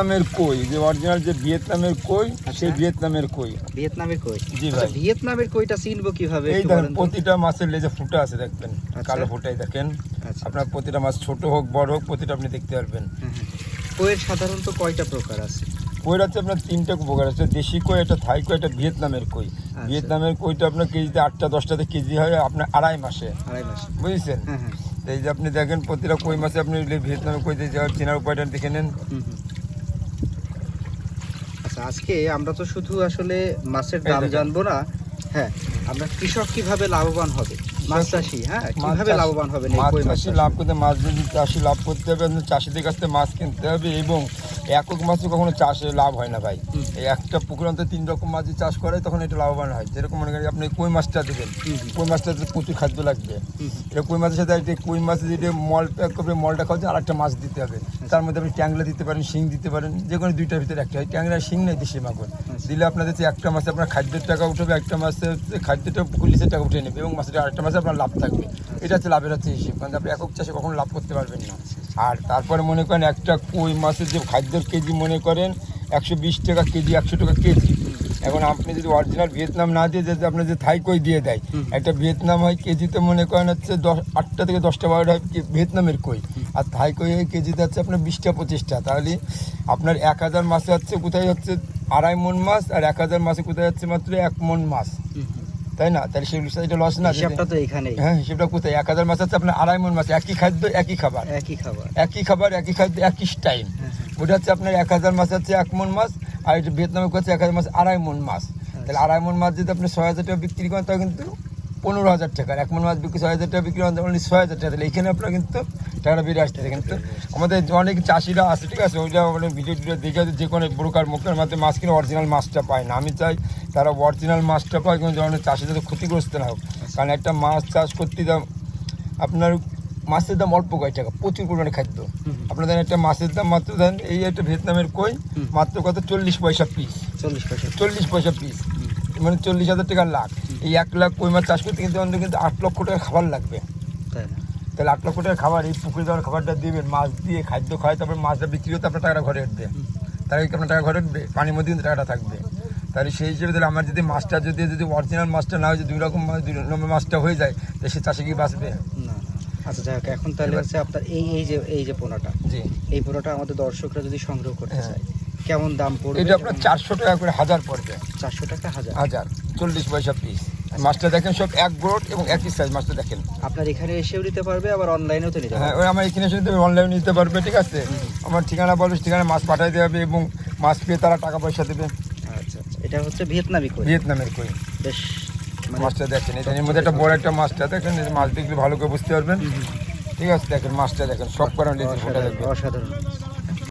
ভিয়েতনামের কই, যে অরিজিনাল যে ভিয়েতনামের কই, সেই ভিয়েতনামের কই। ভিয়েতনামের কই? জি ভাই। ভিয়েতনামের কইটা চিনবো কিভাবে? এই দেখেন প্রতিটা মাছের লেজে ফুটা আছে, দেখবেন কালো ফুটাই দেখেন। আচ্ছা। আপনার প্রতিটা মাছ ছোট হোক বড় হোক প্রতিটা আপনি দেখতে পারবেন। কইয়ের সাধারণত কয়টা প্রকার আছে? কইর আছে আপনার 3টা প্রকার আছে, দেশি কই, একটা থাই কই, একটা ভিয়েতনামের কই। ভিয়েতনামের কইটা আপনার কেজিতে 8টা 10টাতে কেজি হয় আপনার 2.5 মাসে, বুঝেছেন? এই যে আপনি দেখেন প্রতিটা কই মাছে আপনি ভিয়েতনামের কই দিয়ে যাওয়ার চেনার উপায়টা দেখে নেন। আচ্ছা, আজকে আমরা তো শুধু আসলে মাছের দাম জানবো না, হ্যাঁ আমরা কৃষক কিভাবে লাভবান হবে, মাছ চাষি কিভাবে লাভবান হবে, লাভ করতে মাছ যদি চাষি লাভ করতে হবে, চাষিদের কাছ থেকে মাছ কিনতে হবে। এবং একক মাছে কখনো চাষে লাভ হয় না ভাই। এই একটা পুকুর অন্তত 3 রকম মাছ চাষ করে তখন এটা লাভবান হয়। যেরকম মনে করেন আপনি কই মাছটা দেবেন, কই মাছটাতে প্রচুর খাদ্য লাগবে। এটা কই মাছের সাথে কই মাছ যদি মল প্যাক করবে, মলটা খাওয়াতে আর একটা মাছ দিতে হবে। তার মধ্যে আপনি ট্যাংরা দিতে পারেন, শিং দিতে পারেন, যে কোনো 2টার ভিতরে একটা হয়। ট্যাংরা শিং নেই, দেশি মাগুর দিলে আপনাদের একটা মাছে আপনার খাদ্যের টাকা উঠবে, একটা মাসে খাদ্যটা পুলিশের টাকা উঠে নেবে এবং মাছের আরেকটা মাসে আপনার লাভ থাকবে। এটা হচ্ছে লাভের হচ্ছে হিসেব, কারণ আপনি একক চাষে কখনো লাভ করতে পারবেন না। আর তারপরে মনে করেন একটা কই মাছের যে খাদ্যের কেজি মনে করেন 120 টাকা কেজি, 100 টাকা কেজি। এখন আপনি যদি অরিজিনাল ভিয়েতনাম না দিয়ে যদি আপনার যে থাই কই দিয়ে দেয়, একটা ভিয়েতনাম হয় কেজিতে মনে করেন হচ্ছে 8টা থেকে 10টা 12টা হয় ভিয়েতনামের কই, আর থাই কই কেজিতে হচ্ছে আপনার 20টা 25টা। তাহলে আপনার 1000 মাছে হচ্ছে কোথায় হচ্ছে 2.5 মণ মাছ, আর 1000 মাছে কোথায় হচ্ছে মাত্র 1 মণ মাছ, তাই না? তাহলে সেগুলো এটা লস না? হিসাবটা তো এখানেই। হ্যাঁ, হিসাবটা কোথায়? 1000 মাছ হচ্ছে আপনার 2.5 মণ মাছ, একই খাদ্য একই খাবার, একই খাবার একই খাদ্য একই টাইম। ওটা হচ্ছে আপনার 1000 মাছ হচ্ছে 1 মণ মাছ, আর এটা ভিয়েতনামে করছে 1000 মাছ 2.5 মণ মাছ। তাহলে 2.5 মণ মাছ যদি আপনি 6000 টাকা বিক্রি করেন তাহলে কিন্তু 15000 টাকা, 1 মণ মাছ বিক্রি 6000 টাকা বিক্রি করেন অনলি 6000 টাকা। তাহলে এখানে আপনার কিন্তু টাকাটা বেড়ে আসতেছে। কিন্তু আমাদের অনেক চাষিরা আছে, ঠিক আছে, ওইটা অনেক ভিডিও দেখে যে কোনো ব্রোকার মুখের মাধ্যমে মাছ কিনে অরিজিনাল মাছটা পায় না। আমি চাই তারা অরিজিনাল মাছটা পায়, কিন্তু ধরনের চাষিদের তো ক্ষতিগ্রস্ত না হোক। কারণ একটা মাছ চাষ করতে দাম আপনার মাছের দাম অল্প কয় টাকা, প্রচুর পরিমাণে খাদ্য। আপনাদের একটা মাছের দাম মাত্র দেন এই একটা ভিয়েতনামের কই মাত্র কত 40 পয়সা পিস, 40 পয়সা পিস, মানে 40,000 টাকা লাখ। এই 1 লাখ কই মাছ চাষ করতে কিন্তু অন্তত কিন্তু 8 লক্ষ টাকা খাবার লাগবে। তাহলে 8 লক্ষ টাকার খাবার, এই পুকুরে দেওয়ার খাবারটা দিবেন, মাছ দিয়ে খাদ্য খায়, তারপরে মাছটা বিক্রি হতে আপনার টাকাটা ঘরে উঠবে। তাহলে কি আপনার টাকা ঘরে উঠবে? পানির মধ্যে কিন্তু টাকাটা থাকবে। তাহলে সেই হিসেবে তাহলে আমার যদি মাছটা যদি অরিজিনাল মাছটা না হয়, 2 রকম মাছ 2 নম্বর মাছটা হয়ে যায়, তো সে চাষে কি বাঁচবে? আচ্ছা যাক, এখন তাহলে হচ্ছে আপনার এই যে পোনাটা, জি, এই পোনাটা আমাদের দর্শকরা যদি সংগ্রহ করতে চায় কেমন দাম পড়বে? এটা আপনার 400 টাকা করে হাজার পড়বে। 400 টাকা হাজার, 40 পয়সা পিস। মাছটা দেখেন সব এক গ্রোট এবং একই সাইজ। মাছটা দেখেন আপনার এখানে এসেও নিতে পারবে, আবার অনলাইনেও তো নিতে পারবে। হ্যাঁ, ওই আমার এখানে এসে অনলাইনে নিতে পারবে, ঠিক আছে। আমার ঠিকানা বলবে, ঠিকানা মাছ পাঠাই দেওয়া হবে এবং মাছ পেয়ে তারা টাকা পয়সা দেবে। আচ্ছা আচ্ছা, এটা হচ্ছে ভিয়েতনামের কই। বেশ, মাছটা দেখেন, এটার মধ্যে একটা বড় একটা মাছটা দেখেন, মাছ দেখলে ভালো করে বুঝতে পারবেন, ঠিক আছে। দেখেন মাছটা দেখেন, সব করা লেজে ফোটা দেখবেন, অসাধারণ।